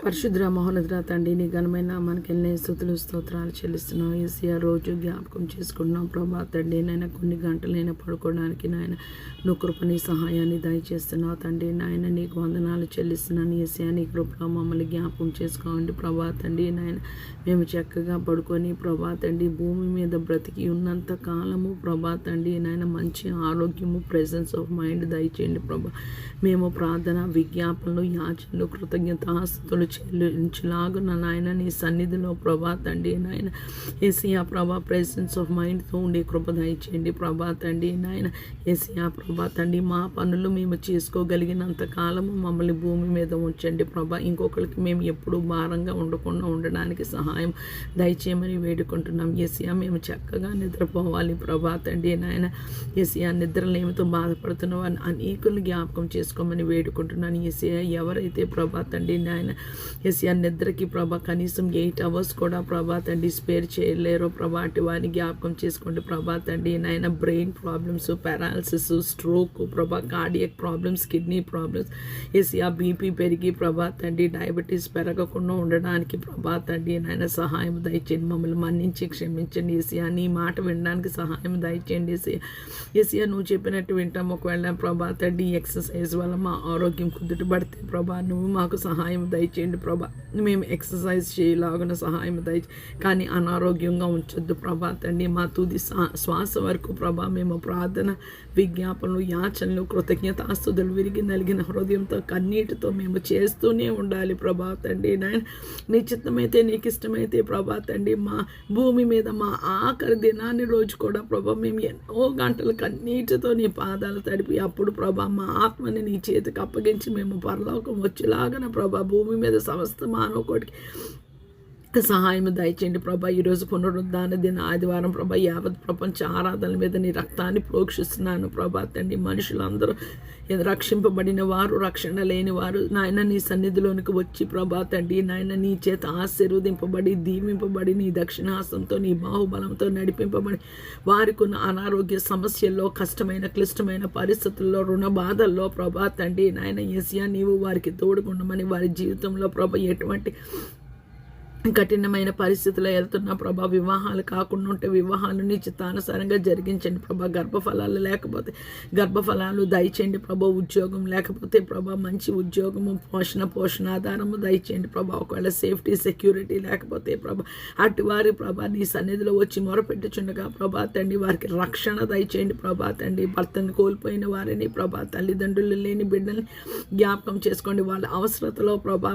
పరిశుద్ర మహోన్నతుడ తండ్రి నీ ఘనమైన మనకి ఎన్ని స్తుతులు స్తోత్రాలు చెల్లిస్తున్నాం. ఏసీఆర్ రోజు జ్ఞాపకం చేసుకుంటున్నాం ప్రభా తండ్రి. నాయన కొన్ని గంటలైనా పడుకోవడానికి నాయన నువ్వు కృపని సహాయాన్ని దయచేస్తున్నావు తండ్రి. నాయన నీకు వందనాలు చెల్లిస్తున్నాను. ఏసీఆర్ నీ కృపలో మమ్మల్ని జ్ఞాపకం చేసుకోండి ప్రభా తండ్రి. నాయన మేము చక్కగా పడుకొని ప్రభా తండ్రి భూమి మీద బ్రతికి ఉన్నంత కాలము ప్రభా తండ్రి నాయన మంచి ఆరోగ్యము ప్రెజెన్స్ ఆఫ్ మైండ్ దయచేయండి ప్రభా. మేము ప్రార్థన విజ్ఞాపనలు యాచనలు కృతజ్ఞతాస్తుతులు చెల్లించలాగున నాయన నీ సన్నిధిలో ప్రభా తండ్రి నాయన ఏసియా ప్రభా ప్రెసెన్స్ ఆఫ్ మైండ్తో ఉండే కృప దయచేయండి ప్రభా తండ్రి నాయన ఏసియా ప్రభా తండ్రి మా పనులు మేము చేసుకోగలిగినంత కాలము మమ్మల్ని భూమి మీద ఉంచండి ప్రభా. ఇంకొకరికి మేము ఎప్పుడూ భారంగా ఉండకుండా ఉండడానికి సహాయం దయచేయమని వేడుకుంటున్నాం. ఏసియా మేము చక్కగా నిద్రపోవాలి ప్రభా తండ్రి నాయన ఏసియా నిద్రలేమితో బాధపడుతున్న వారిని అనేకులను జ్ఞాపకం చేసుకోమని వేడుకుంటున్నాను. ఏసియా ఎవరైతే ప్రభా తండ్రి నాయన ఏసియా నిద్రకి ప్రభా కనీసం 8 hours కూడా ప్రభా తండ్రి స్పేర్ చేయలేరో ప్రభా అటు వారిని జ్ఞాపకం చేసుకోండి ప్రభా తండ్రి నాయన. బ్రెయిన్ ప్రాబ్లమ్స్, పారాలసిస్, స్ట్రోక్ ప్రభా, cardiac problems, kidney problems Asia BP పెరిగి ప్రభా తండ్రి డయాబెటీస్ పెరగకుండా ఉండడానికి ప్రభా తండ్రి నాయన సహాయం దయచేయండి. మమ్మల్ని మన్నించి క్షమించండి ఏసియా. నీ మాట వినడానికి సహాయం దయచేయండి ఏసియా. ఏసియా నువ్వు చెప్పినట్టు వింటాం. ఒకవేళ ప్రభా తండ్రి ఎక్సర్సైజ్ వల్ల మా ఆరోగ్యం కుదుటపడితే ప్రభా నువ్వు మాకు సహాయం దయచేయండి ప్రభా. మేము ఎక్సర్సైజ్ చేయలాగున సహాయం కానీ అనారోగ్యంగా ఉంచొద్దు ప్రభా తండ్రి. మా తుది శ్వాస వరకు ప్రభా మేము ప్రార్థన విజ్ఞాపనలు యాచనలు కృతజ్ఞతాస్తుతులు విరిగి నలిగిన హృదయంతో కన్నీటితో మేము చేస్తూనే ఉండాలి ప్రభా తండ్రి నాయన. నీ చిత్తమైతే నీకు ఇష్టమైతే ప్రభా తండ్రి మా భూమి మీద మా ఆఖరి దినాన్ని రోజు కూడా ప్రభా మేము ఎన్నో గంటలు కన్నీటితో నీ పాదాలు తడిపి అప్పుడు ప్రభా మా ఆత్మని నీ చేతికి అప్పగించి మేము పరలోకం వచ్చేలాగన ప్రభా భూమి మీద సమస్త మానవకోటికి సహాయం దయచేయండి ప్రభా. ఈరోజు పునరుద్ధాన దిన ఆదివారం ప్రభా యావత్ ప్రపంచ ఆరాధనల మీద నీ రక్తాన్ని ప్రోక్షిస్తున్నాను ప్రభా తండ్రి. మనుషులందరూ రక్షింపబడిన వారు రక్షణ లేని వారు నాయన నీ సన్నిధిలోనికి వచ్చి ప్రభా తండ్రి నాయన నీ చేత ఆశీర్వదింపబడి దీవింపబడి నీ దక్షిణాసంతో నీ బాహుబలంతో నడిపింపబడి వారికి ఉన్న అనారోగ్య సమస్యల్లో కష్టమైన క్లిష్టమైన పరిస్థితుల్లో రుణ బాధల్లో ప్రభా తండ్రి నాయన ఏసియా నీవు వారికి తోడుకుండమని వారి జీవితంలో ప్రభా ఎటువంటి కఠినమైన పరిస్థితుల్లో వెళ్తున్న ప్రభా వివాహాలు కాకుండా ఉంటే వివాహాలు నీ చిత్తానుసారంగా జరిగించండి ప్రభా. గర్భఫలాలు లేకపోతే గర్భఫలాలు దయచేయండి ప్రభా. ఉద్యోగం లేకపోతే ప్రభా మంచి ఉద్యోగము పోషణాధారము దయచేయండి ప్రభా. ఒకవేళ సేఫ్టీ సెక్యూరిటీ లేకపోతే ప్రభా అటు వారి ప్రభా నీ సన్నిధిలో వచ్చి మొరపెట్టుచుండగా ప్రభా తండ్రి వారికి రక్షణ దయచేయండి ప్రభా తండ్రి. భర్తను కోల్పోయిన వారిని ప్రభా తల్లిదండ్రులు లేని బిడ్డల్ని జ్ఞాపకం చేసుకోండి. వాళ్ళ అవసరతలో ప్రభా